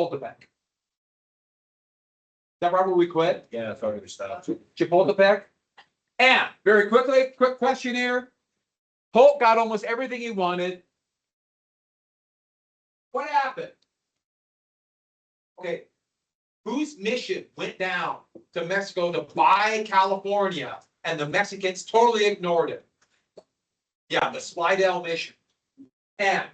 Chapultepec. Is that right where we quit? Yeah, that's already stopped. Chapultepec. And very quickly, quick question here. Polk got almost everything he wanted. What happened? Okay, whose mission went down to Mexico to buy California and the Mexicans totally ignored it? Yeah, the Slidell mission. And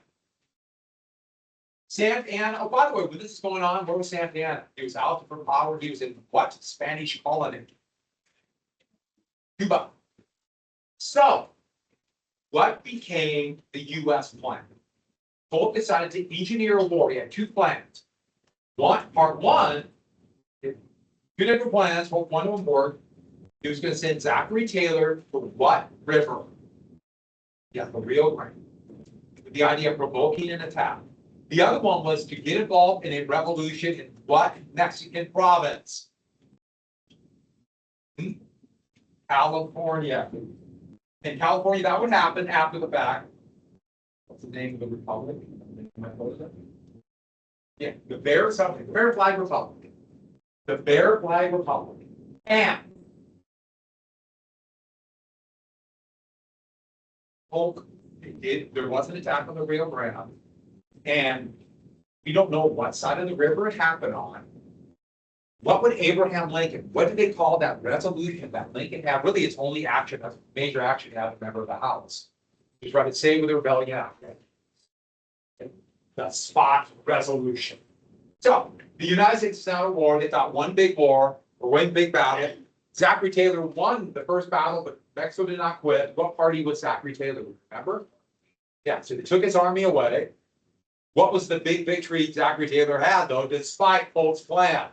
Santa Anna, oh, by the way, when this is going on, where was Santa Anna? He was out for power. He was in what? Spanish colony. Cuba. So, what became the U.S. plan? Polk decided to engineer a war. He had two plans. Part one, two different plans, Polk one of them worked. He was going to send Zachary Taylor to what river? Yeah, the Rio Grande. With the idea of provoking an attack. The other one was to get involved in a revolution in what Mexican province? California. In California, that would happen after the fact. What's the name of the republic? Yeah, the Bear something, the Bear Flag Republic. The Bear Flag Republic. And Polk did, there was an attack on the Rio Grande. And we don't know what side of the river it happened on. What would Abraham Lincoln, what did they call that resolution that Lincoln had? Really, its only action, a major action, as a member of the House. He tried to save the rebellion. The Spot Resolution. So, the United States is now at war. They thought one big war, or one big battle. Zachary Taylor won the first battle, but Mexico did not quit. What party was Zachary Taylor? Remember? Yeah, so they took his army away. What was the big victory Zachary Taylor had, though, despite Polk's plan?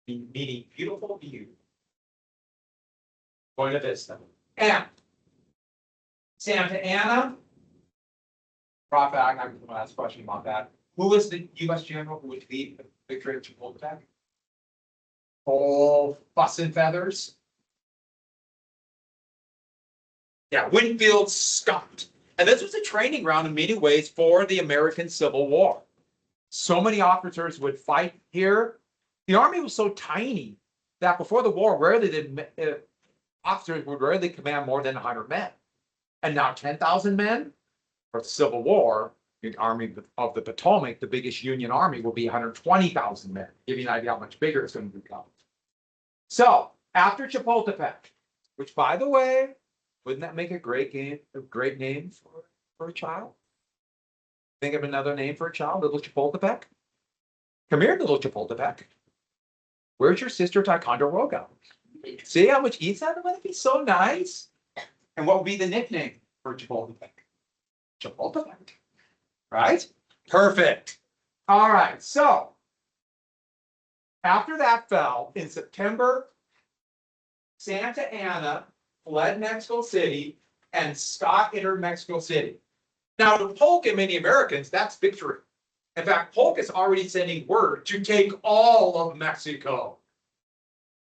Meaning beautiful view. Buena Vista. And Santa Anna. Prof, I'm going to ask a question about that. Who was the U.S. general who would lead the victory at Chapultepec? Oh, fuss and feathers. Yeah, Winfield Scott. And this was a training ground in many ways for the American Civil War. So many officers would fight here. The army was so tiny that before the war, rarely did officers would rarely command more than 100 men. And now 10,000 men for the Civil War, the Army of the Potomac, the biggest Union army, will be 120,000 men, giving you an idea how much bigger it's going to become. So after Chapultepec, which, by the way, wouldn't that make a great name for a child? Think of another name for a child, little Chapultepec. Come here, little Chapultepec. Where's your sister Ticonderoga? See how much eats out of it? It'd be so nice. And what would be the nickname for Chapultepec? Chapultepec. Right? Perfect. All right. So after that fell in September, Santa Anna fled Mexico City and Scott entered Mexico City. Now, to Polk and many Americans, that's victory. In fact, Polk is already sending word to take all of Mexico.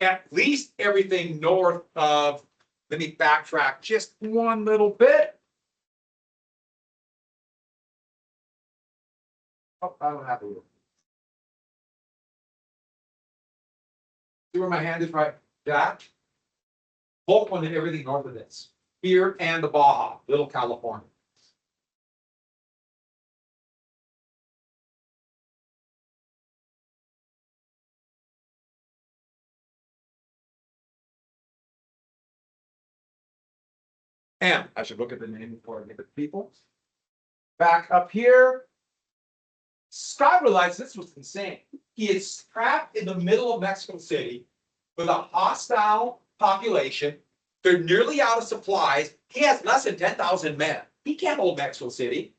At least everything north of, let me backtrack just one little bit. Oh, I don't have a rule. See where my hand is right? That. Polk wanted everything north of this. Here and the Baja, Little California. And I should look at the name before I give it to people. Back up here, Scott realized this was insane. He is trapped in the middle of Mexico City with a hostile population. They're nearly out of supplies. He has less than 10,000 men. He can't hold Mexico City.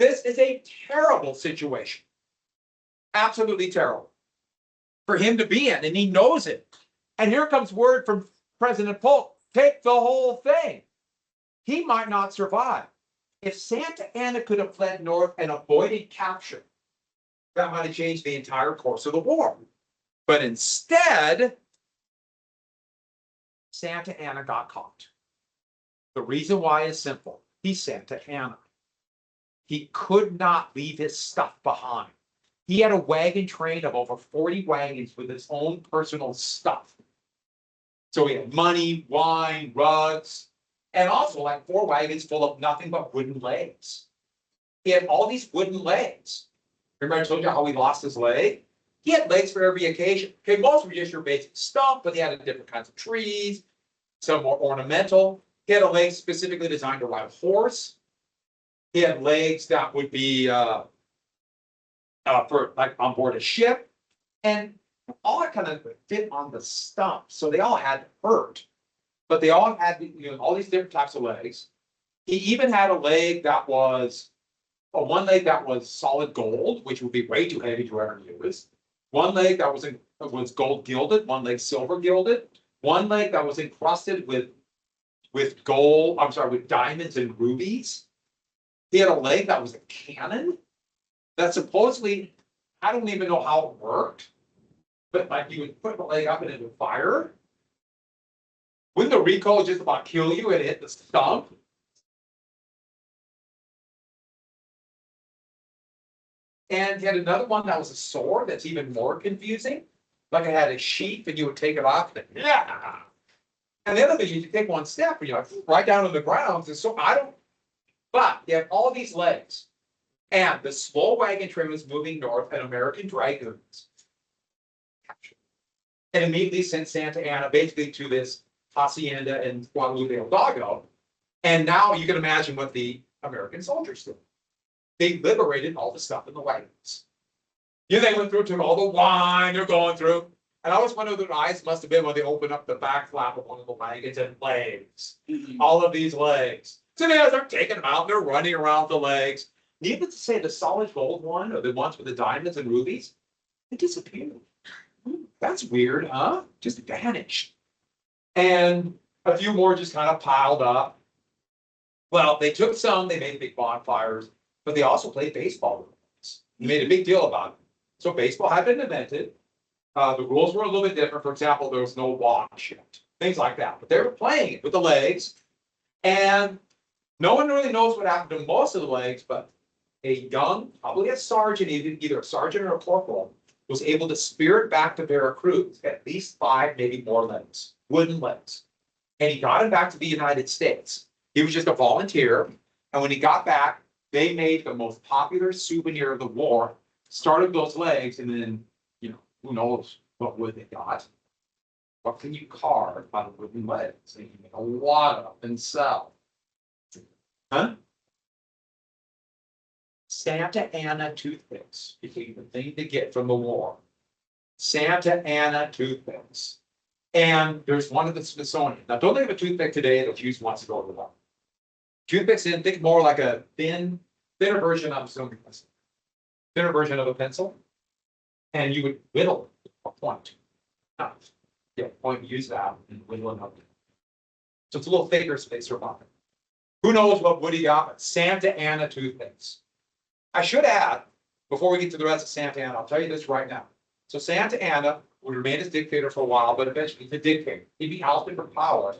This is a terrible situation. Absolutely terrible for him to be in, and he knows it. And here comes word from President Polk, take the whole thing. He might not survive. If Santa Anna could have fled north and avoided capture, that might have changed the entire course of the war. But instead, Santa Anna got caught. The reason why is simple. He's Santa Anna. He could not leave his stuff behind. He had a wagon train of over 40 wagons with his own personal stuff. So he had money, wine, rugs, and also like 4 wagons full of nothing but wooden legs. He had all these wooden legs. Remember I told you how he lost his leg? He had legs for every occasion. Okay, most were just your basic stump, but he had different kinds of trees, some more ornamental. He had a leg specifically designed to ride a horse. He had legs that would be for like on board a ship, and all that kind of fit on the stump. So they all had to hurt, but they all had all these different types of legs. He even had a leg that was one leg that was solid gold, which would be way too heavy to ever use. One leg that was gold gilded, one leg silver gilded, one leg that was encrusted with gold. I'm sorry, with diamonds and rubies. He had a leg that was a cannon that supposedly, I don't even know how it worked, but like you would put the leg up and it would fire. Wouldn't the recoil just about kill you and hit the stump? And he had another one that was a sword that's even more confusing. Like it had a sheath and you would take it off and yeah. And the other thing is you take one step and you're like right down on the ground. And so but you have all these legs. And the small wagon train was moving north, and American dragoons and immediately sent Santa Anna basically to this hacienda in Guadalupe Hidalgo. And now you can imagine what the American soldiers did. They liberated all the stuff in the wagons. They went through, took all the wine they're going through. And I always wonder what their eyes must have been when they opened up the back flap of one of the wagons and legs. All of these legs. So they start taking them out and they're running around the legs. Needless to say, the solid gold one, or the ones with the diamonds and rubies, it disappeared. That's weird, huh? Just vanished. And a few more just kind of piled up. Well, they took some, they made big bonfires, but they also played baseball with them. They made a big deal about it. So baseball had been invented. The rules were a little bit different. For example, there was no watch yet, things like that. But they were playing it with the legs. And no one really knows what happened to most of the legs, but a young, probably a sergeant, either a sergeant or a corporal, was able to spirit back to Veracruz at least 5, maybe more legs, wooden legs. And he got him back to the United States. He was just a volunteer. And when he got back, they made the most popular souvenir of the war, started those legs, and then, who knows what wood they got. What can you carve out of wooden legs? They can make a lot of and sell. Huh? Santa Ana toothpicks became the thing to get from the war. Santa Ana toothpicks. And there's one at the Smithsonian. Now, don't think of a toothpick today that's used once to go to the war. Toothpicks, think more like a thinner version of thinner version of a pencil. And you would whittle a point. Point, use that and whittle it up. So it's a little thicker spacer bottom. Who knows what wood he got, but Santa Ana toothpicks. I should add, before we get to the rest of Santa Anna, I'll tell you this right now. So Santa Anna would remain as dictator for a while, but eventually the dictator. He'd be ousted from power.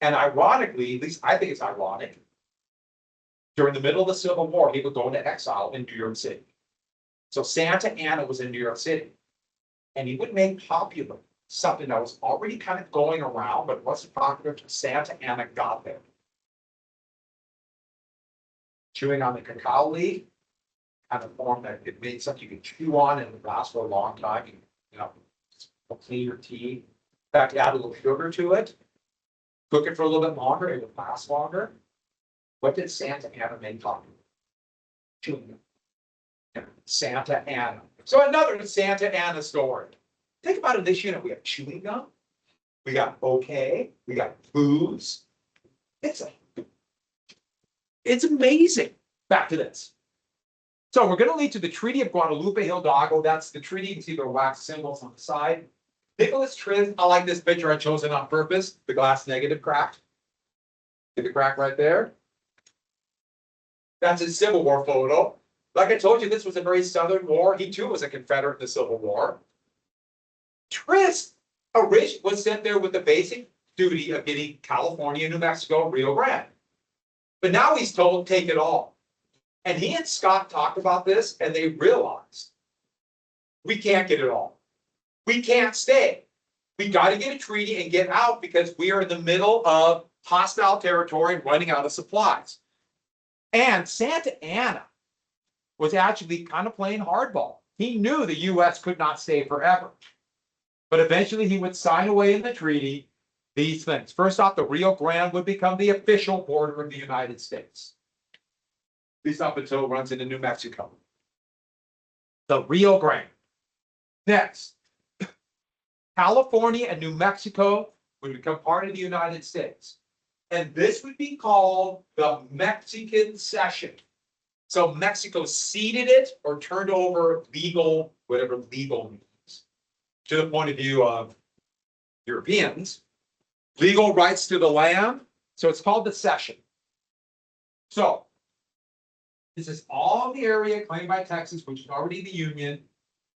And ironically, at least I think it's ironic, during the middle of the Civil War, he would go into exile in New York City. So Santa Anna was in New York City. And he would make popular something that was already kind of going around, but wasn't popular until Santa Anna got there. Chewing on the cacao leaf, kind of form that it made something you could chew on and it would last for a long time. Clean your teeth. In fact, you add a little sugar to it, cook it for a little bit longer, it would last longer. What did Santa Anna make popular? Chewing gum. Santa Anna. So another Santa Anna story. Think about it this unit. We have chewing gum, we got bouquet, we got booze. It's amazing. Back to this. So we're going to lead to the Treaty of Guadalupe Hidalgo. That's the treaty. You can see the wax symbols on the side. Nicholas Tris, I like this picture. I chose it on purpose. The glass negative cracked. See the crack right there? That's his Civil War photo. Like I told you, this was a very Southern war. He too was a Confederate in the Civil War. Tris was sent there with the basic duty of getting California, New Mexico, Rio Grande. But now he's told, take it all. And he and Scott talked about this, and they realized we can't get it all. We can't stay. We got to get a treaty and get out because we are in the middle of hostile territory and running out of supplies. And Santa Anna was actually kind of playing hardball. He knew the U.S. could not stay forever. But eventually he would sign away in the treaty these things. First off, the Rio Grande would become the official border of the United States. At least up until it runs into New Mexico. The Rio Grande. Next, California and New Mexico would become part of the United States. And this would be called the Mexican Cession. So Mexico ceded it or turned over legal, whatever legal means, to the point of view of Europeans, legal rights to the land. So it's called the cession. So this is all the area claimed by Texas, which is already the Union,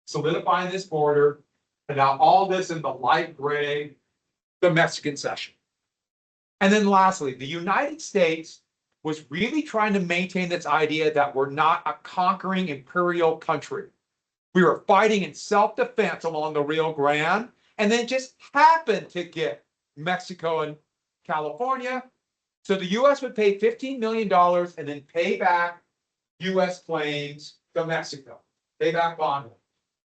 solidifying this border. And now all this in the light gray, the Mexican cession. And then lastly, the United States was really trying to maintain this idea that we're not a conquering imperial country. We were fighting in self-defense along the Rio Grande, and then just happened to get Mexico and California. So the U.S. would pay $15 million and then pay back U.S. claims to Mexico, pay back bond.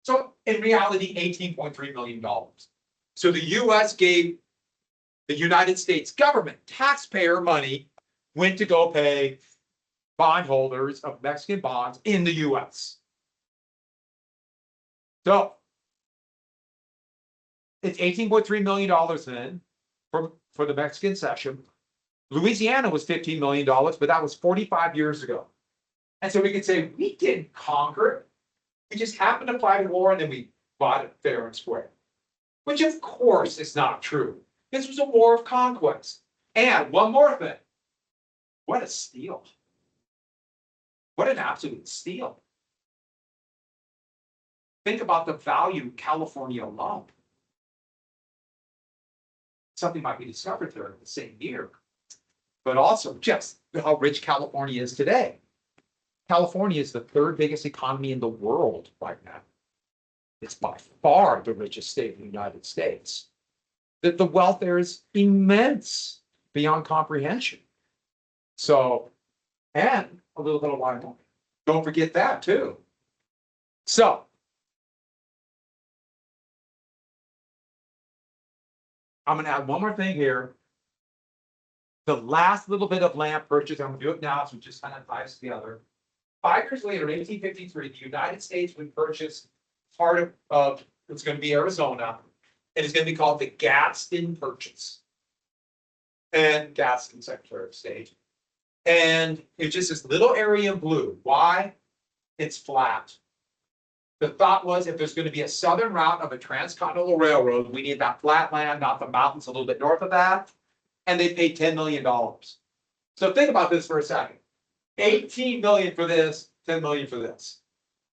So in reality, $18.3 million. So the U.S. gave the United States government taxpayer money went to go pay bondholders of Mexican bonds in the U.S. So it's $18.3 million then for the Mexican cession. Louisiana was $15 million, but that was 45 years ago. And so we could say we didn't conquer it. We just happened to fight a war and then we bought it fair and square. Which of course is not true. This was a war of conquest. And one more thing. What a steal. What an absolute steal. Think about the value of California alone. Something might be discovered there in the same year. But also just how rich California is today. California is the third biggest economy in the world right now. It's by far the richest state in the United States. The wealth there is immense beyond comprehension. So, and a little bit of Wyoming. Don't forget that too. So, I'm going to add one more thing here. The last little bit of land purchase, I'm going to do it now, so it just kind of ties together. 5 years later, in 1853, the United States would purchase part of it's going to be Arizona, and it's going to be called the Gadsden Purchase. And Gadsden, Secretary of State. And it's just this little area in blue. Why? It's flat. The thought was if there's going to be a southern route of a transcontinental railroad, we need that flat land, not the mountains a little bit north of that. And they paid $10 million. So think about this for a second. 18 million for this, 10 million for this.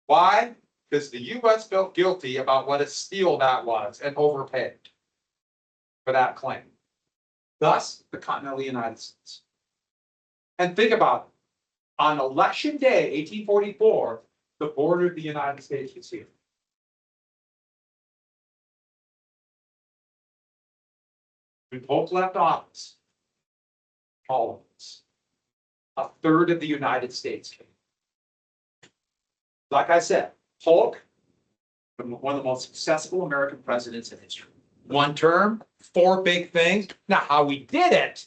Why? Because the U.S. felt guilty about what a steal that was and overpaid for that claim. Thus, the continental United States. And think about it. On election day, 1844, the border of the United States was here. When Polk left office, all of us, a third of the United States came. Like I said, Polk, one of the most successful American presidents in history. One term, 4 big things. Now, how we did it,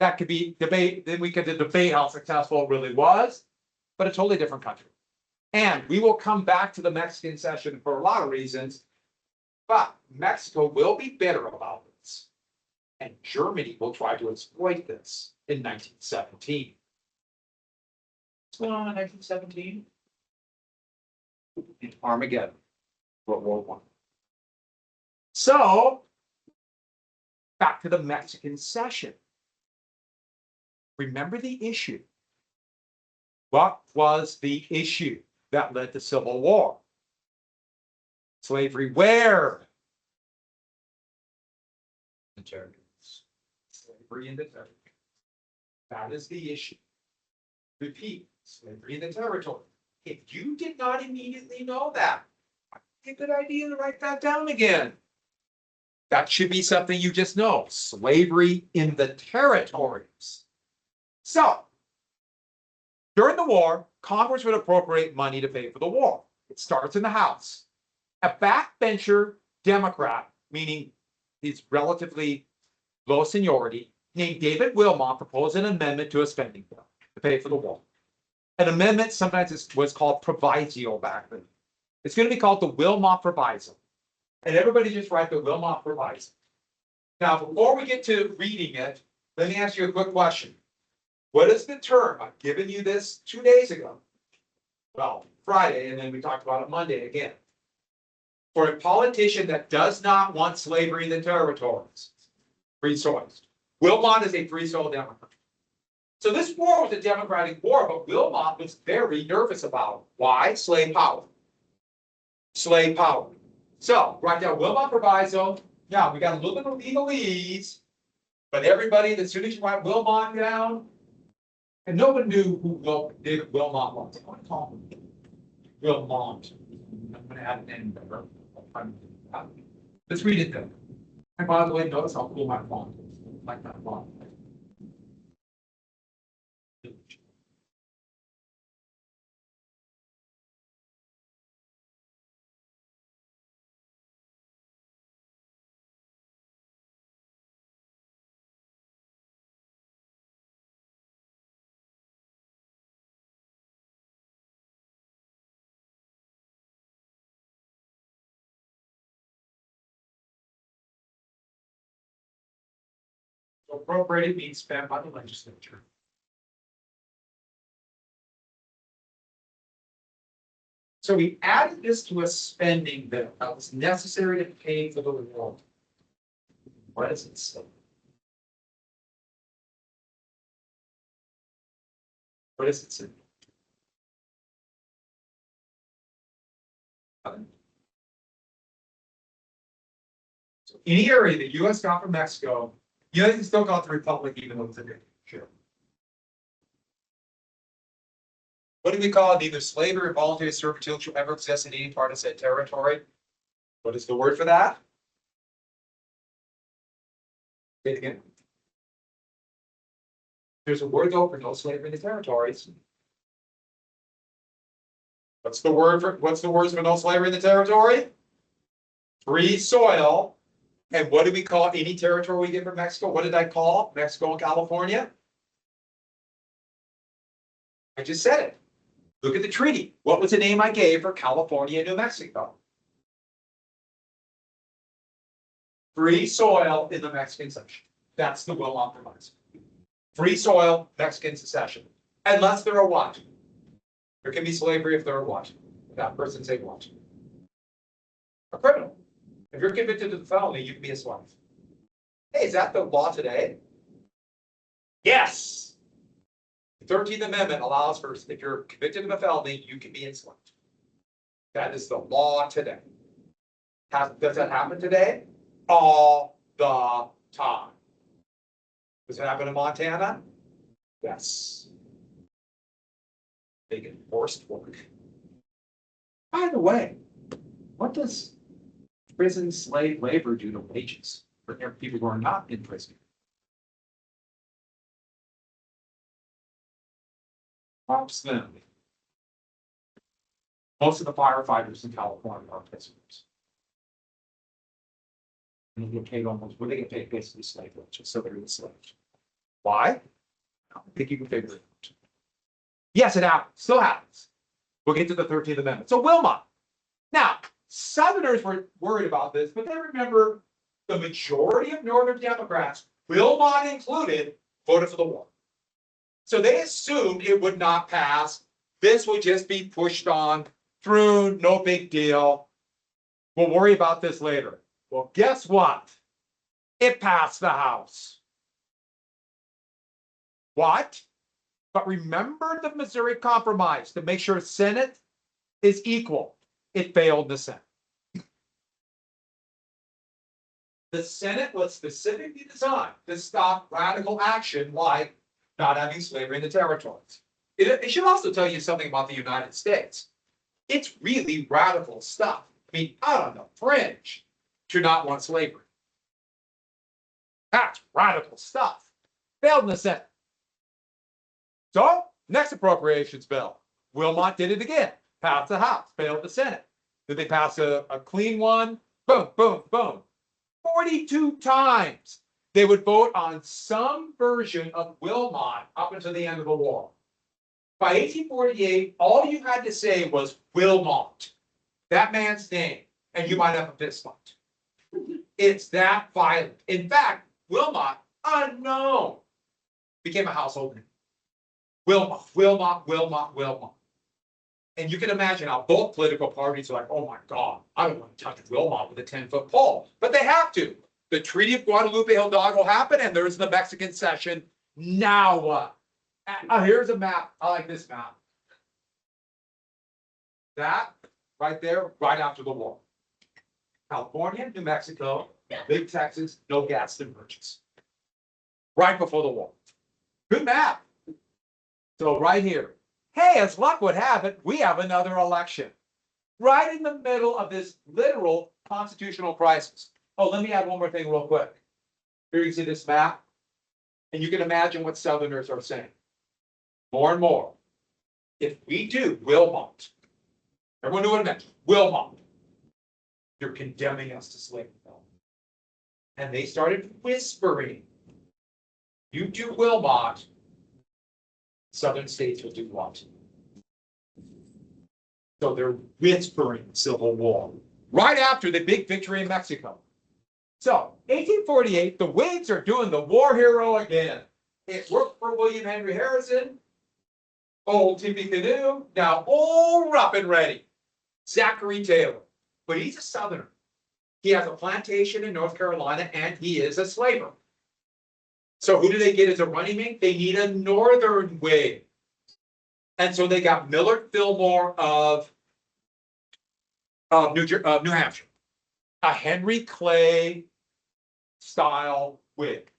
that could be debate. Then we could debate how successful it really was, but a totally different country. And we will come back to the Mexican cession for a lot of reasons, but Mexico will be bitter about this. And Germany will try to exploit this in 1917. What's going on in 1917? In Armageddon, World War I. So, back to the Mexican cession. Remember the issue. What was the issue that led to civil war? Slavery where? The territories. Slavery in the territories. That is the issue. Repeat, slavery in the territory. If you did not immediately know that, it's a good idea to write that down again. That should be something you just know. Slavery in the territories. So, during the war, Congress would appropriate money to pay for the war. It starts in the House. A backbencher Democrat, meaning he's relatively low seniority, named David Wilmot proposed an amendment to a spending bill to pay for the war. An amendment sometimes was called proviso back then. It's going to be called the Wilmot Proviso. And everybody just write the Wilmot Proviso. Now, before we get to reading it, let me ask you a quick question. What is the term? I've given you this 2 days ago. Well, Friday, and then we talked about it Monday again. For a politician that does not want slavery in the territories, free soil. Wilmot is a free soil Democrat. So this war was a Democratic war, but Wilmot was very nervous about it. Why? Slave power. Slave power. So, write down Wilmot Proviso. Now, we got a little bit of legalese, but everybody, as soon as you write Wilmot down, and no one knew who David Wilmot was. I want to call him Wilmot. I'm going to add an N there. Let's read it then. And by the way, notice how cool my font is. I like that font. Appropriated means spent by the legislature. So we added this to a spending bill that was necessary to pay for the war. What does it say? What does it say? So any area the U.S. got from Mexico, the United States still got the Republic even though it's a dictatorship. What do we call it? Neither slavery or voluntary servitude shall ever exist in any part of said territory. What is the word for that? Say it again. There's a word though for no slavery in the territories. What's the words for no slavery in the territory? Free soil. And what do we call any territory we get from Mexico? What did I call Mexico and California? I just said it. Look at the treaty. What was the name I gave for California and New Mexico? Free soil in the Mexican section. That's the Wilmot Proviso. Free soil, Mexican secession. Unless they're a what? There can be slavery if they're a what? That person's a what? A criminal. If you're convicted of a felony, you can be a slave. Hey, is that the law today? Yes. The 13th Amendment allows for, if you're convicted of a felony, you can be enslaved. That is the law today. Does that happen today? All the time. Does it happen in Montana? Yes. They get forced work. By the way, what does prison slave labor do to wages for people who are not in prison? Drops them. Most of the firefighters in California are prisoners. And they get paid almost, well, they get paid basically slave wages, so they're enslaved. Why? I don't think you can figure it out. Yes, it happens, still happens. We'll get to the 13th Amendment. So Wilmot. Now, Southerners were worried about this, but then remember the majority of Northern Democrats, Wilmot included, voted for the war. So they assumed it would not pass. This would just be pushed on through, no big deal. We'll worry about this later. Well, guess what? It passed the House. What? But remember the Missouri Compromise to make sure Senate is equal. It failed the Senate. The Senate was specifically designed to stop radical action like not having slavery in the territories. It should also tell you something about the United States. It's really radical stuff. I mean, out on the fringe to not want slavery. That's radical stuff. Failed in the Senate. So, next appropriations bill. Wilmot did it again. Passed the House, failed the Senate. Did they pass a clean one? Boom, boom, boom. 42 times they would vote on some version of Wilmot up until the end of the war. By 1848, all you had to say was Wilmot, that man's name, and you might have a fist fight. It's that violent. In fact, Wilmot, unknown, became a household name. Wilmot, Wilmot, Wilmot, Wilmot. And you can imagine how both political parties are like, oh my God, I don't want to touch Wilmot with a 10-foot pole. But they have to. The Treaty of Guadalupe Hidalgo happened, and there's the Mexican cession. Now what? Here's a map. I like this map. That right there, right after the war. California, New Mexico, big Texas, no gas divergence. Right before the war. Good map. So right here. Hey, as luck would have it, we have another election. Right in the middle of this literal constitutional crisis. Oh, let me add one more thing real quick. Here you see this map. And you can imagine what Southerners are saying. More and more. If we do Wilmot, everyone knew what it meant. Wilmot. You're condemning us to slavery. And they started whispering. You do Wilmot, Southern states will do what? So they're whispering civil war. Right after the big victory in Mexico. So, 1848, the Whigs are doing the war hero again. It worked for William Henry Harrison. Old Tippecanoe, now all up and ready. Zachary Taylor. But he's a Southerner. He has a plantation in North Carolina, and he is a slaver. So who do they get as a running mate? They need a Northern Whig. And so they got Millard Fillmore of New Hampshire. A Henry Clay style Whig.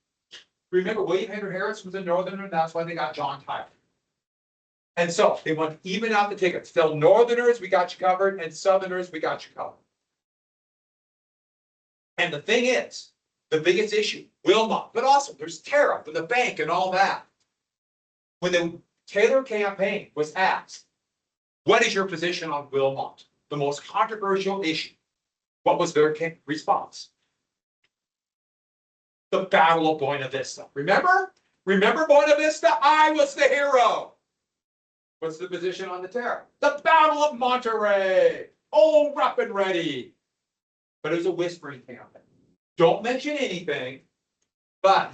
Remember, William Henry Harris was a Northerner, and that's why they got John Tyler. And so they want to even out the tickets. Tell Northerners we got you covered, and Southerners we got you covered. And the thing is, the biggest issue, Wilmot, but also there's tariff and the bank and all that. When the Taylor campaign was asked, what is your position on Wilmot? The most controversial issue. What was their response? The Battle of Buena Vista. Remember? Remember Buena Vista? I was the hero. What's the position on the tariff? The Battle of Monterey. All up and ready. But it was a whispering campaign. Don't mention anything, but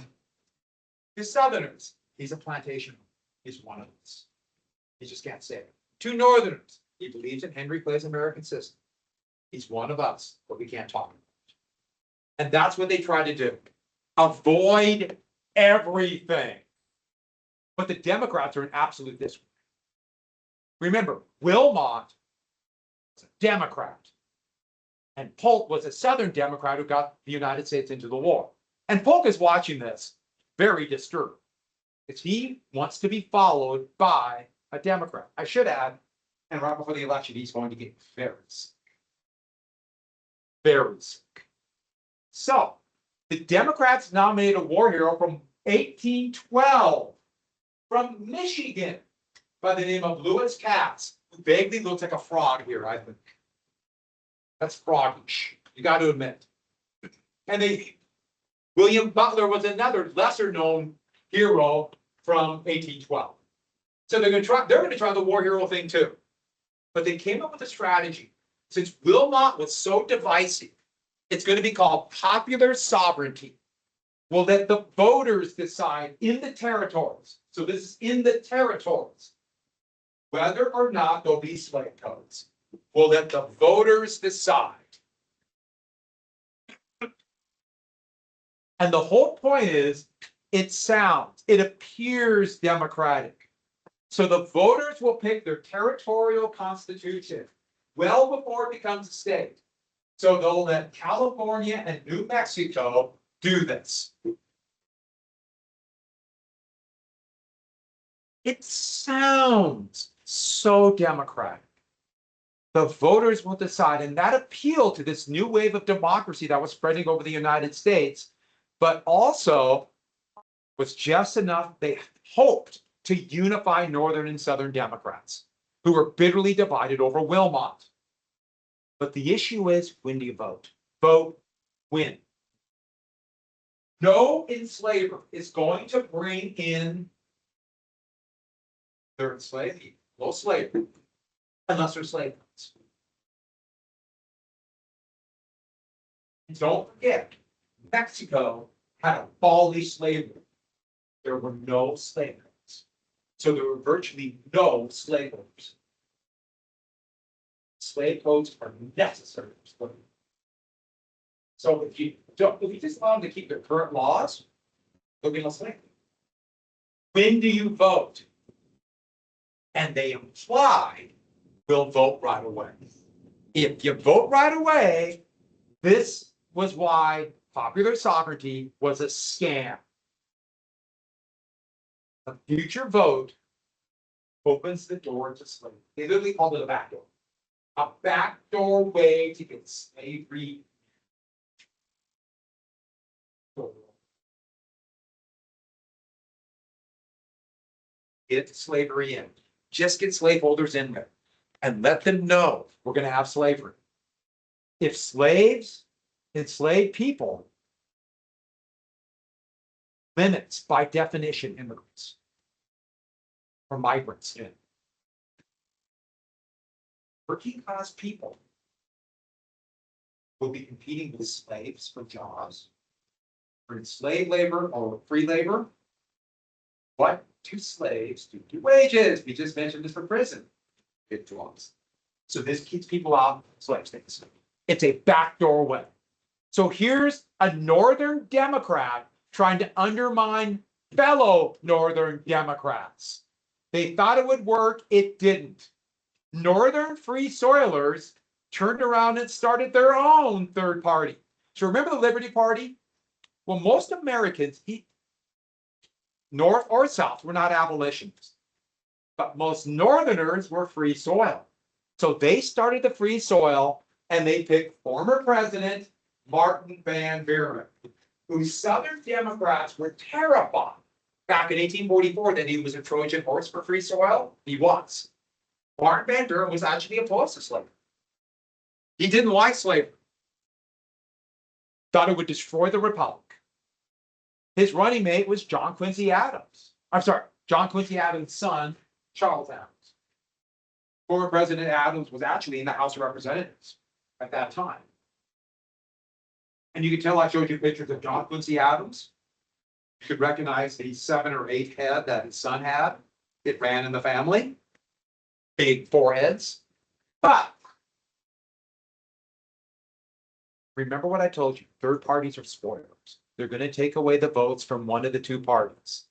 the Southerners, he's a plantation owner. He's one of us. He just can't say it. Two Northerners, he believes in Henry Clay's American system. He's one of us, but we can't talk about it. And that's what they try to do. Avoid everything. But the Democrats are in absolute disarray. Remember, Wilmot was a Democrat. And Polk was a Southern Democrat who got the United States into the war. And Polk is watching this very disturbed. Because he wants to be followed by a Democrat. I should add, and right before the election, he's going to get very sick. Very sick. So, the Democrats nominated a war hero from 1812 from Michigan by the name of Lewis Cass, who vaguely looks like a frog here, I think. That's froggish, you got to admit. And William Butler was another lesser known hero from 1812. So they're going to try the war hero thing too. But they came up with a strategy. Since Wilmot was so divisive, it's going to be called popular sovereignty. We'll let the voters decide in the territories. So this is in the territories, whether or not there'll be slave codes. We'll let the voters decide. And the whole point is, it appears democratic. So the voters will pick their territorial constitution well before it becomes a state. So they'll let California and New Mexico do this. It sounds so democratic. The voters will decide, and that appealed to this new wave of democracy that was spreading over the United States, but also was just enough, they hoped to unify Northern and Southern Democrats who were bitterly divided over Wilmot. But the issue is, when do you vote? Vote when. No enslaver is going to bring in their enslaved, low slavery, unless they're slave owners. Don't forget, Mexico had abolished slavery. There were no slave owners. So there were virtually no slave owners. Slave codes are necessary for slavery. So if you just allow them to keep their current laws, they'll be no slavery. When do you vote? And they implied we'll vote right away. If you vote right away, this was why popular sovereignty was a scam. A future vote opens the door to slavery. They literally called it a backdoor. A backdoor way to get slavery. Get slavery in. Just get slaveholders in there and let them know we're going to have slavery. If slaves, enslaved people, limits by definition immigrants or migrants in. Working class people will be competing with slaves for jobs, for enslaved labor or free labor. What do slaves do to wages? We just mentioned this for prison. It drops. So this keeps people out, slave states. It's a backdoor way. So here's a Northern Democrat trying to undermine fellow Northern Democrats. They thought it would work, it didn't. Northern Free Soilers turned around and started their own third party. So remember the Liberty Party? Well, most Americans, North or South, were not abolitionists, but most Northerners were Free Soil. So they started the Free Soil and they picked former President Martin Van Buren, who Southern Democrats were terrified back in 1844 that he was a Trojan horse for Free Soil. He was. Martin Van Buren was actually opposed to slavery. He didn't like slavery. Thought it would destroy the Republic. His running mate was John Quincy Adams. I'm sorry, John Quincy Adams' son, Charles Adams. Former President Adams was actually in the House of Representatives at that time. And you can tell I showed you pictures of John Quincy Adams. You could recognize the 7 or 8 head that his son had. It ran in the family. Big foreheads. But remember what I told you, third parties are spoilers. They're going to take away the votes from one of the two parties.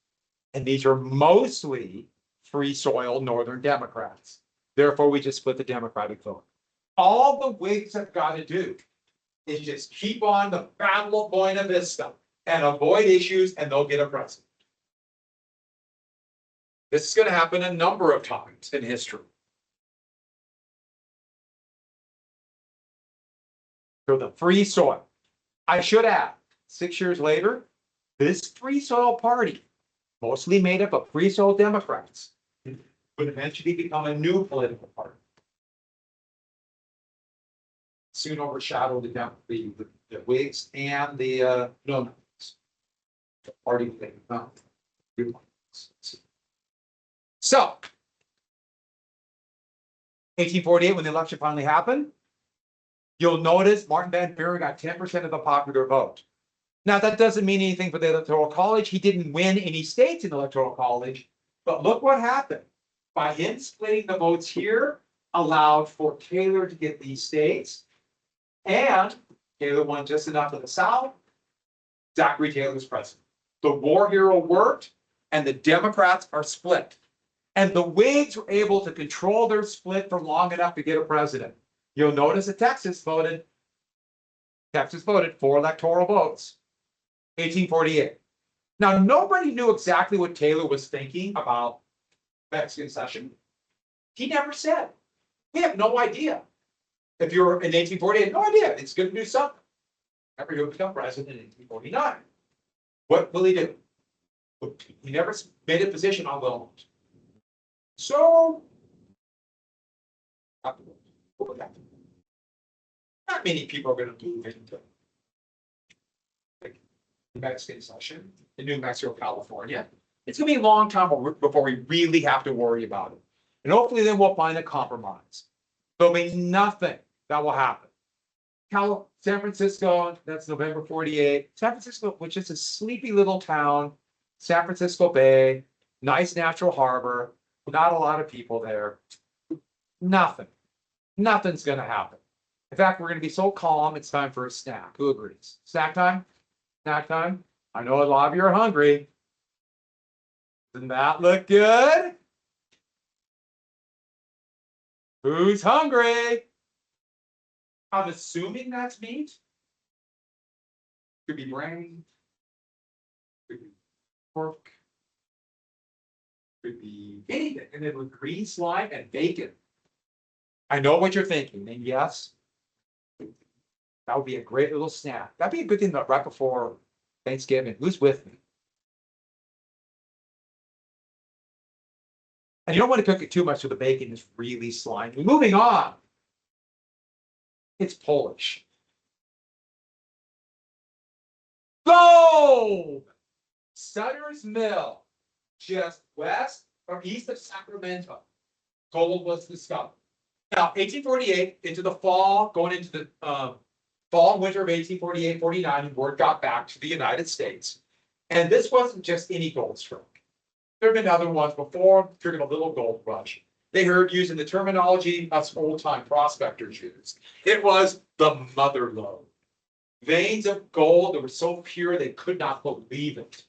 And these are mostly Free Soil Northern Democrats. Therefore, we just split the Democratic vote. All the Whigs have got to do is just keep on the Battle of Buena Vista and avoid issues, and they'll get a president. This is going to happen a number of times in history. So the Free Soil. I should add, 6 years later, this Free Soil party, mostly made up of Free Soil Democrats, would eventually become a new political party. Soon overshadow the Whigs and the Normans. The party they found. So, 1848, when the election finally happened, you'll notice Martin Van Buren got 10% of the popular vote. Now, that doesn't mean anything for the Electoral College. He didn't win any states in the Electoral College, but look what happened. By him splitting the votes here, allowed for Taylor to get these states, and Taylor won just enough of the South. Zachary Taylor's president. The war hero worked, and the Democrats are split. And the Whigs were able to control their split for long enough to get a president. You'll notice that Texas voted 4 electoral votes. 1848. Now, nobody knew exactly what Taylor was thinking about Mexican session? He never said. We have no idea. If you're in 1848, no idea. It's going to do something. Remember, he'll become president in 1849. What will he do? He never made a position on loans. So, not many people are going to move into the Mexican session in New Mexico, California. It's going to be a long time before we really have to worry about it. And hopefully then we'll find a compromise. There'll be nothing that will happen. San Francisco, that's November 48. San Francisco, which is a sleepy little town, San Francisco Bay, nice natural harbor, not a lot of people there. Nothing. Nothing's going to happen. In fact, we're going to be so calm, it's time for a snack. Who agrees? Snack time? Snack time? I know a lot of you are hungry. Doesn't that look good? Who's hungry? I'm assuming that's meat. Could be brain. Could be pork. Could be anything. And then with green slime and bacon. I know what you're thinking. And yes, that would be a great little snack. That'd be a good thing right before Thanksgiving. Who's with me? And you don't want to cook it too much so the bacon is really slimy. Moving on. It's Polish. Gold! Sutter's Mill, just west or east of Sacramento. Gold was discovered. Now, 1848 into the fall, going into the fall and winter of 1848-49, word got back to the United States. And this wasn't just any gold stroke. There have been other ones before, triggered a little gold rush. They heard using the terminology us old-time prospectors used. It was the mother lode. Veins of gold that were so pure they could not believe it.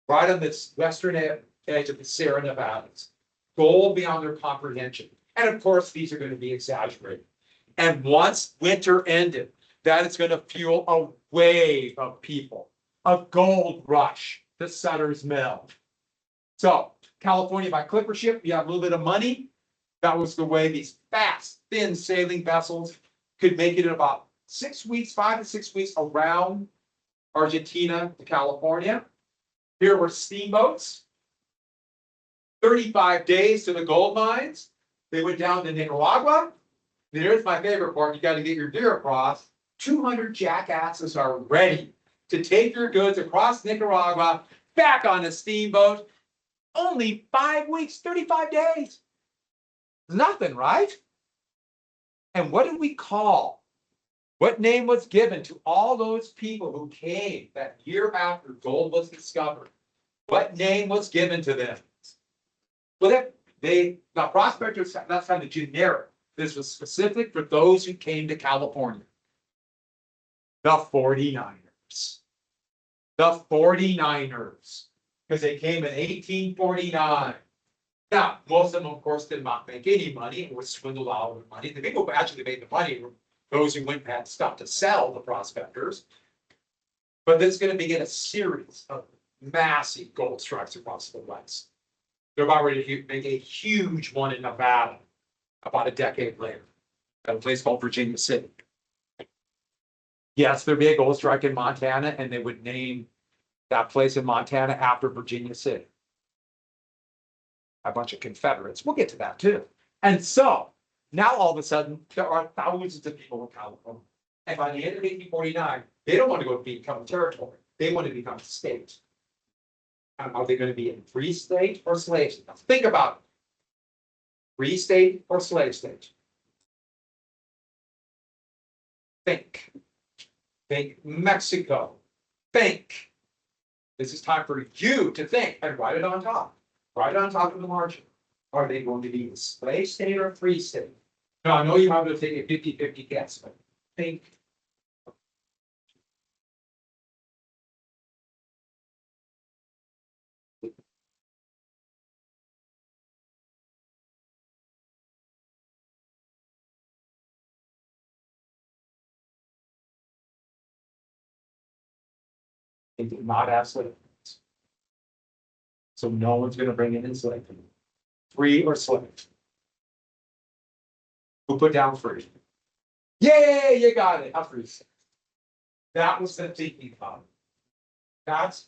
Right on this western edge of the Sierra Nevadas. Gold beyond their comprehension. And of course, these are going to be exaggerated. And once winter ended, that is going to fuel a wave of people, a gold rush to Sutter's Mill. So, California by clipper ship, you have a little bit of money. That was the way these fast, thin sailing vessels could make it in about 6 weeks, 5 to 6 weeks around Argentina to California. Here were steamboats. 35 days to the gold mines. They went down to Nicaragua. And here's my favorite part. You got to get your deer across. 200 jackasses are ready to take your goods across Nicaragua, back on a steamboat. Only 5 weeks, 35 days. Nothing, right? And what did we call? What name was given to all those people who came that year after gold was discovered? What name was given to them? Well, now prospectors, that's kind of generic. This was specific for those who came to California. The 49ers. The 49ers. Because they came in 1849. Now, most of them, of course, did not make any money and were swindled out of money. The people who actually made the money were those who went and had stuff to sell, the prospectors. But there's going to begin a series of massive gold strikes across the West. They're about ready to make a huge one in Nevada about a decade later at a place called Virginia City. Yes, there'd be a gold strike in Montana, and they would name that place in Montana after Virginia City. A bunch of Confederates. We'll get to that too. And so now all of a sudden, there are thousands of people in California. And by the end of 1849, they don't want to go become a territory. They want to become a state. And are they going to be in free state or slave state? Now think about it. Free state or slave state? Think. Think Mexico. Think. This is time for you to think and write it on top. Write it on top of the margin. Are they going to be a slave state or a free state? Now, I know you have to take a 50-50 guess, but think. They did not have slaves. So no one's going to bring in enslavement. Free or slave? Who put down free? Yay, you got it. I'm free. That was the thinking about it. That's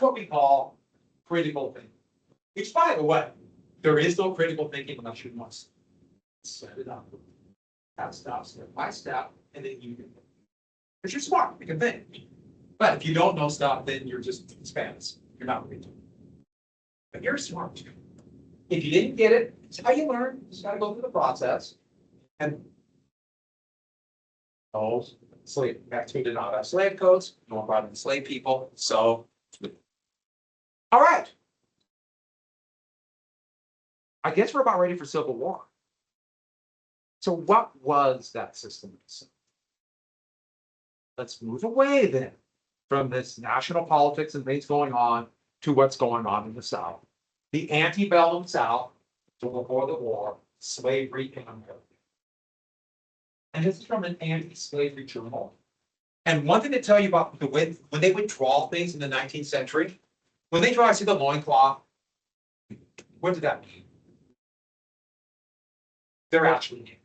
what we call critical thinking. Which, by the way, there is no critical thinking unless you must set it up. Have step by step, and then you can. Because you're smart, you can think. But if you don't know stuff, then you're just spams. You're not reading. But you're smart. If you didn't get it, it's how you learn. You just got to go through the process. And those slave Mexico did not have slave codes, no one brought in slave people. So, all right. I guess we're about ready for Civil War. So, what was that system? Let's move away then from this national politics and things going on to what's going on in the South. The antebellum South, so before the war, slavery in America. And this is from an anti-slavery journal. And one thing to tell you about the way when they would draw things in the 19th century, when they draw, I see the loincloth, what did that mean? They're actually naked.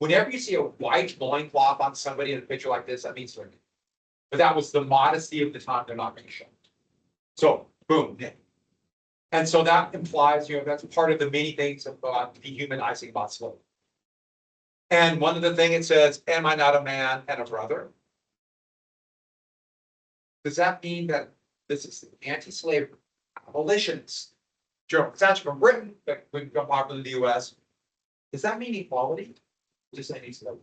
Whenever you see a white loincloth on somebody in a picture like this, that means they're naked. But that was the modesty of the time, they're not going to show it. So, boom, naked. And so that implies, that's part of the many things about dehumanizing about slavery. And one of the things it says, am I not a man and a brother? Does that mean that this is the anti-slavery abolitionist journal? It's actually from Britain, but we become popular in the US. Does that mean equality? Just anti-slavery.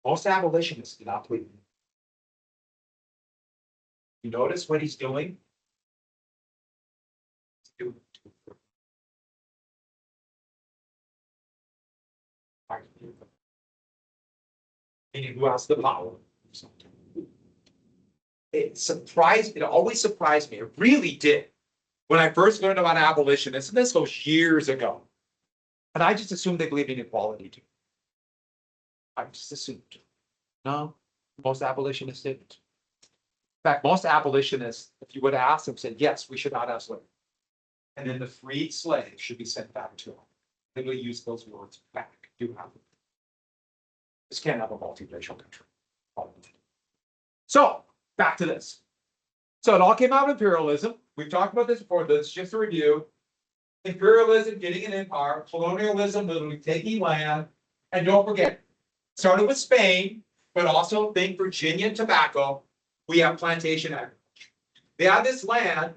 Most abolitionists do not believe. You notice what he's doing? Meaning who has the power. It always surprised me. It really did. When I first learned about abolitionists, and this goes years ago. And I just assumed they believed in equality too. I just assumed. No, most abolitionists didn't. In fact, most abolitionists, if you would ask them, said, yes, we should not have slavery. And then the freed slaves should be sent back to them. They will use those words back. You have them. This can't have a multiracial country. So, back to this. So it all came out of imperialism. We've talked about this before. This is just a review. Imperialism, getting an empire. Colonialism, literally taking land. And don't forget, started with Spain, but also think Virginia and tobacco. We have plantation agriculture. They had this land.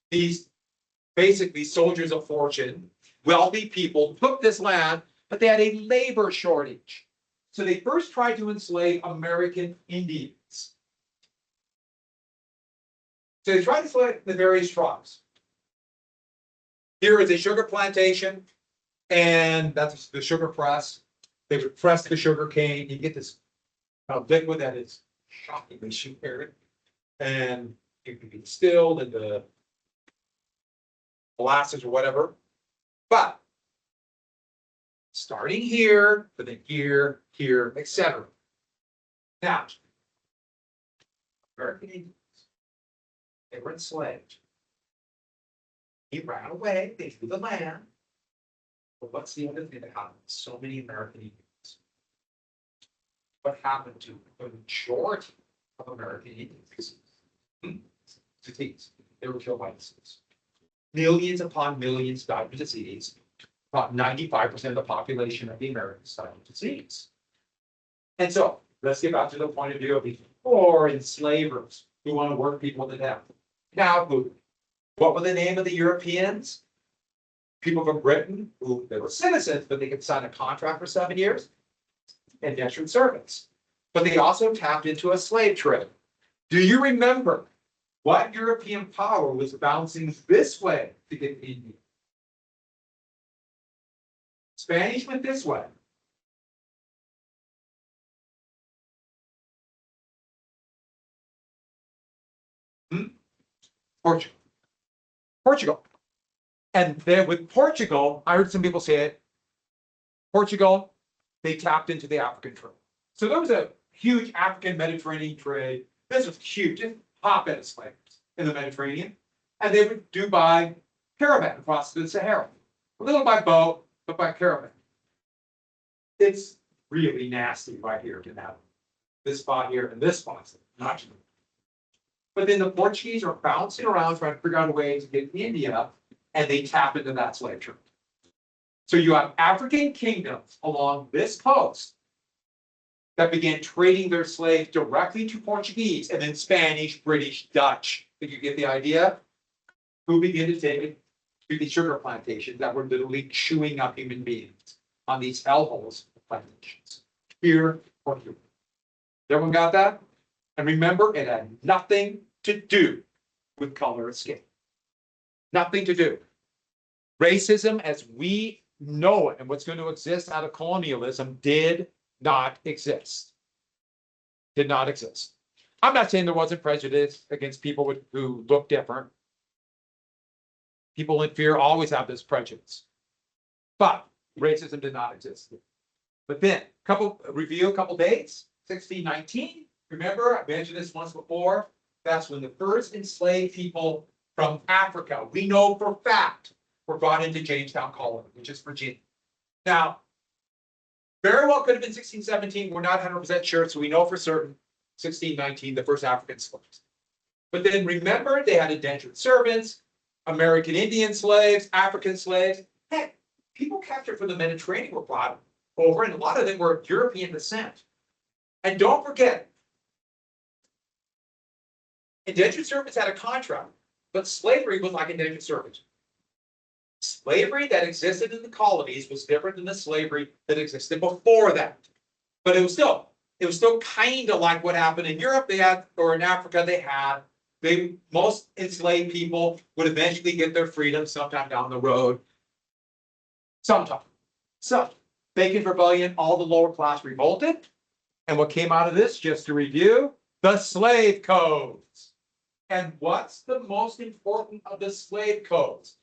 These basically soldiers of fortune, wealthy people took this land, but they had a labor shortage. So they first tried to enslave American Indians. So they tried to enslave the various tribes. Here is a sugar plantation, and that's the sugar press. They would press the sugar cane. You get this liquid that is shockingly sugary, and it could be distilled into molasses or whatever. But starting here, but then here, etc. Now, American Indians, they were enslaved. He ran away, they threw the land. But what's the other thing that happened? So many American Indians. What happened to the majority of American Indians? Disease. They were killed by disease. Millions upon millions died of disease. About 95% of the population of the Americas died of disease. And so, let's get back to the point of view of the poor enslavers who want to work people to death. Now, what were the name of the Europeans? People from Britain, who they were citizens, but they could sign a contract for 7 years, indentured servants. But they also tapped into a slave trade. Do you remember what European power was bouncing this way to get India? Spanish went this way. Portugal. And then with Portugal, I heard some people say it, Portugal, they tapped into the African trade. So there was a huge African Mediterranean trade. This was huge, just hotbed of slaves in the Mediterranean. And they would do by caravan across the Sahara. A little by boat, but by caravan. It's really nasty right here to have this spot here and this spot. Not true. But then the Portuguese are bouncing around trying to figure out a way to get India, and they tap into that slave trade. So you have African kingdoms along this coast that began trading their slaves directly to Portuguese, and then Spanish, British, Dutch. Did you get the idea? Who began to take it to the sugar plantations that were literally chewing up human beings on these hellholes of plantations. Here or here. Everyone got that? And remember, it had nothing to do with color of skin. Nothing to do. Racism, as we know it, and what's going to exist out of colonialism, did not exist. Did not exist. I'm not saying there wasn't prejudice against people who look different. People in fear always have this prejudice. But racism did not exist. But then, review a couple dates. 1619. Remember, I mentioned this once before. That's when the first enslaved people from Africa, we know for a fact, were brought into Jamestown Colony, which is Virginia. Now, very well could have been 1617. We're not 100% sure, so we know for certain 1619, the first African slaves. But then remember, they had indentured servants, American Indian slaves, African slaves. Heck, people captured from the Mediterranean were brought over, and a lot of them were of European descent. And don't forget, indentured servants had a contract, but slavery was like indentured servants. Slavery that existed in the colonies was different than the slavery that existed before that. But it was still kind of like what happened in Europe. They had, or in Africa, most enslaved people would eventually get their freedom sometime down the road. Sometime. So, Bacon's Rebellion, all the lower class revolted. And what came out of this, just to review, the slave codes. And what's the most important of the slave codes?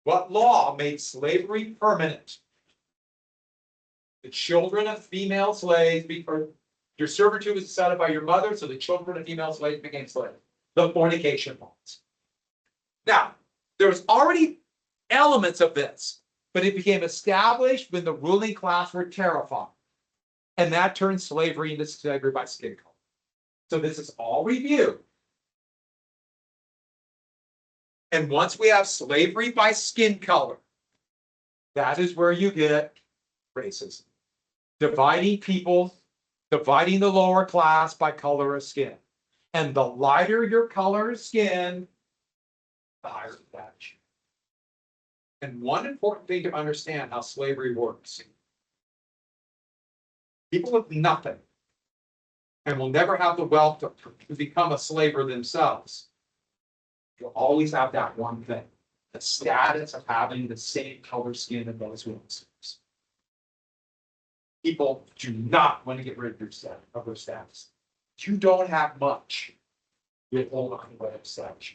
What law made slavery permanent? The children of female slaves, your servitude was decided by your mother, so the children of female slaves became slaves. The fornication laws. Now, there was already elements of this, but it became established when the ruling class were terrified. And that turned slavery into slavery by skin color. So this is all review. And once we have slavery by skin color, that is where you get racism. Dividing people, dividing the lower class by color of skin. And the lighter your color of skin, the higher the badge. And one important thing to understand how slavery works. People with nothing and will never have the wealth to become a slaver themselves. You'll always have that one thing, the status of having the same color skin as those ones. People do not want to get rid of their status. You don't have much. You hold on to that status.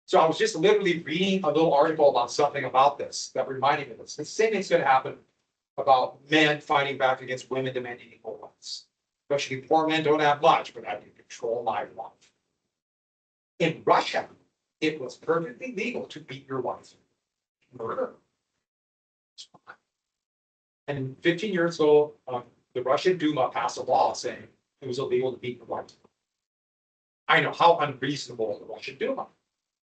So I was just literally reading a little article about something about this that reminded me of this. The same thing's going to happen about men fighting back against women demanding equal rights. Especially poor men don't have much, but I can control my life. In Russia, it was perfectly legal to beat your wife. Murder. And 15 years ago, the Russian Duma passed a law saying it was illegal to beat your wife. I know how unreasonable the Russian Duma.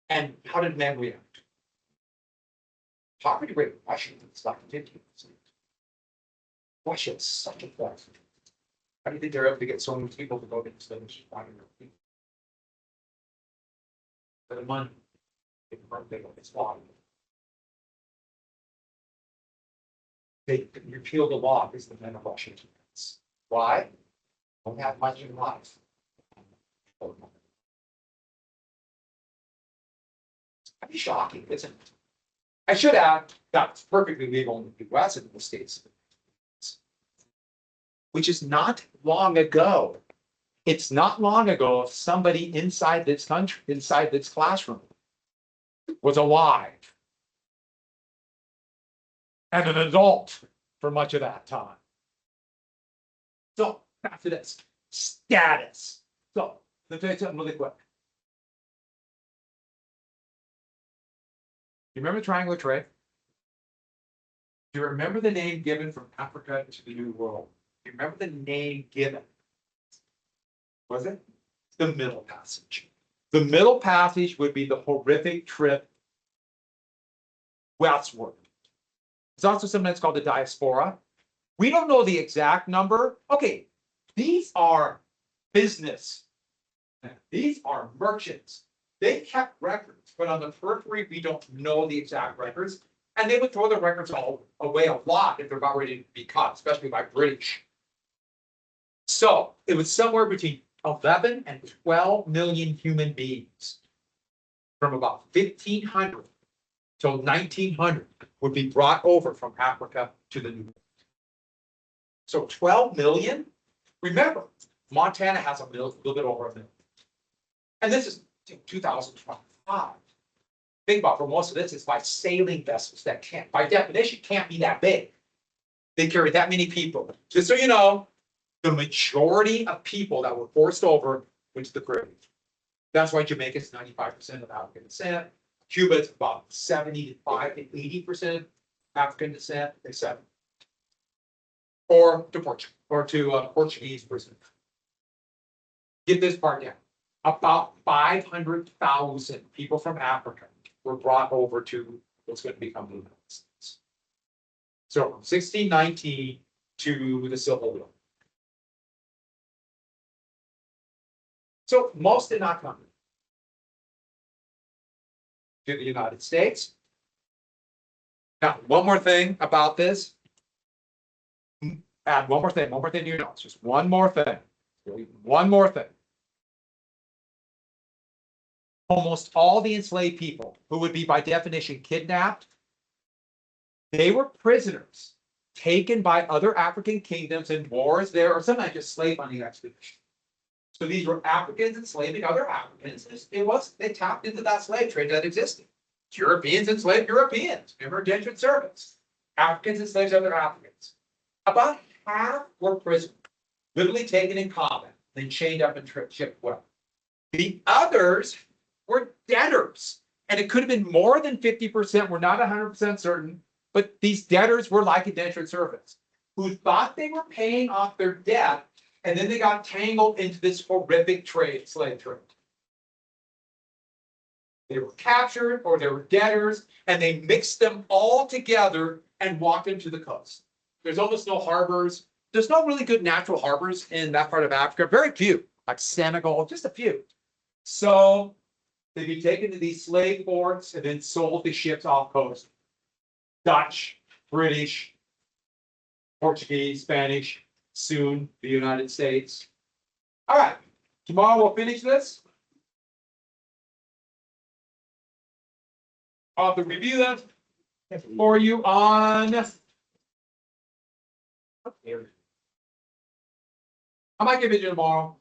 And how did men react? Poverty rate in Russia is like 50%. Russia is such a place. How do you think they're able to get so many people to go get slaves? For the money, it's law. They repeal the law because the men of Russia. Why? Don't have much in life. That'd be shocking, isn't it? I should add that's perfectly legal in the US and in the States, which is not long ago. It's not long ago if somebody inside this country, inside this classroom, was alive and an adult for much of that time. So back to this status. So let's do something really quick. You remember triangular trade? Do you remember the name given from Africa to the New World? Do you remember the name given? Was it? The Middle Passage. The Middle Passage would be the horrific trip westward. It's also sometimes called the diaspora. We don't know the exact number. Okay, these are business. These are merchants. They kept records, but on the periphery, we don't know the exact records. And they would throw the records all away a lot if they're about ready to be caught, especially by British. So it was somewhere between 11 and 12 million human beings from about 1500 till 1900 would be brought over from Africa to the New World. So 12 million, remember, Montana has a little bit over a million. And this is 2025. Think about, for most of this, it's by sailing vessels that can't, by definition, can't be that big. They carry that many people. Just so you know, the majority of people that were forced over went to the Caribbean. That's why Jamaica is 95% of African descent. Cuba is about 75 to 80% African descent, etc. Or to Portugal, or to Portuguese person. Get this part down. About 500,000 people from Africa were brought over to what's going to become the United States. So from 1619 to the Civil War. So most did not come to the United States. Now, one more thing about this. Add one more thing to your notes. Just one more thing. One more thing. Almost all the enslaved people who would be by definition kidnapped, they were prisoners taken by other African kingdoms in wars there, or sometimes just slave hunting expeditions. So these were Africans enslaving other Africans. They tapped into that slave trade that existed. Europeans enslaved Europeans. Remember indentured servants. Africans enslaved other Africans. About half were prisoners, literally taken in combat, then chained up and shipped well. The others were debtors, and it could have been more than 50%. We're not 100% certain, but these debtors were like indentured servants who thought they were paying off their debt, and then they got tangled into this horrific trade, slave trade. They were captured or they were debtors, and they mixed them all together and walked into the coast. There's almost no harbors. There's no really good natural harbors in that part of Africa. Very few, like Senegal, just a few. So they'd be taken to these slave ports and then sold to ships off coast. Dutch, British, Portuguese, Spanish, soon the United States. All right, tomorrow we'll finish this. I'll have to review that for you on. I might give it to you tomorrow.